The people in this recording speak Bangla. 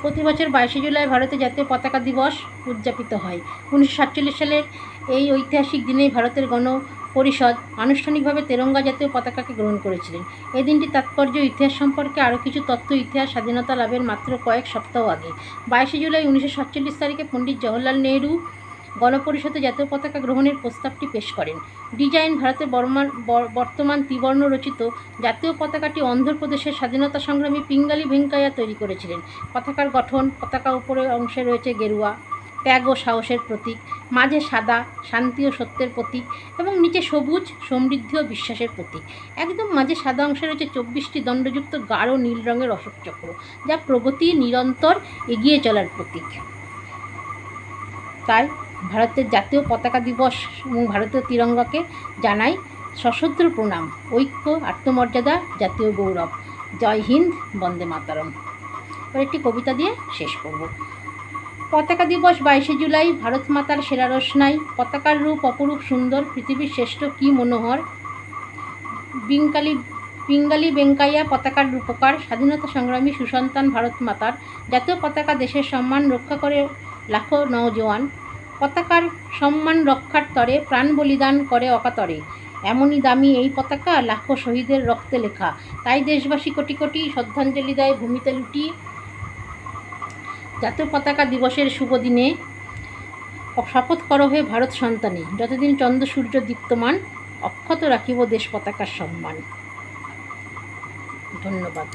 প্রতি বছর 22শে জুলাই ভারতে জাতীয় পতাকা দিবস উদযাপিত হয়। 1947 সালের এই ঐতিহাসিক দিনেই ভারতের গণপরিষদ আনুষ্ঠানিকভাবে তেরঙ্গা জাতীয় পতাকাকে গ্রহণ করেছিলেন। এই দিনটির তাৎপর্য ইতিহাস সম্পর্কে আরও কিছু তথ্য ইতিহাস স্বাধীনতা লাভের মাত্র কয়েক সপ্তাহ আগে 22শে জুলাই 1947 তারিখে পণ্ডিত জওহরলাল নেহরু গণপরিষদে জাতীয় পতাকা গ্রহণের প্রস্তাবটি পেশ করেন। ডিজাইন ভারতের বর্তমান ত্রিবর্ণ রচিত জাতীয় পতাকাটি অন্ধ্রপ্রদেশের স্বাধীনতা সংগ্রামী পিঙ্গালি ভেঙ্কাইয়া তৈরি করেছিলেন। পতাকার গঠন: পতাকা উপরের অংশে রয়েছে গেরুয়া, ত্যাগ ও সাহসের প্রতীক, মাঝে সাদা, শান্তি ও সত্যের প্রতীক এবং নিচে সবুজ, সমৃদ্ধি ও বিশ্বাসের প্রতীক। একদম মাঝে সাদা অংশে রয়েছে 24টি দণ্ডযুক্ত গাঢ় নীল রঙের অশোক চক্র, যা প্রগতি, নিরন্তর এগিয়ে চলার প্রতীক। তাই ভারতের জাতীয় পতাকা দিবস এবং ভারতীয় তিরঙ্গাকে জানাই সশ্রদ্ধ প্রণাম, ঐক্য, আত্মমর্যাদা, জাতীয় গৌরব। জয় হিন্দ, বন্দে মাতরম। এবার একটি কবিতা দিয়ে শেষ করব। পতাকা দিবস 22শে জুলাই, ভারত মাতার সেরা রোশনাই, পতাকার রূপ অপরূপ সুন্দর, পৃথিবীর শ্রেষ্ঠ কি মনোহর। পিঙ্গালি ভেঙ্কাইয়া পতাকার রূপকার, স্বাধীনতা সংগ্রামী সুসন্তান ভারত মাতার। জাতীয় পতাকা দেশের সম্মান রক্ষা করে লাখো নওজোয়ান, পতাকার সম্মান রক্ষার তরে প্রাণ বলিদান করে অকাতরে। এমনই দামি এই পতাকা লাখো শহীদের রক্তে লেখা, তাই দেশবাসী কোটি কোটি শ্রদ্ধাঞ্জলি দেয় ভূমিতে লুটি। জাতীয় পতাকা দিবসের শুভ দিনে শপথ করো হে ভারত সন্তানে, যতদিন চন্দ্র সূর্য দীপ্তমান, অক্ষত রাখিব দেশ পতাকার সম্মান। ধন্যবাদ।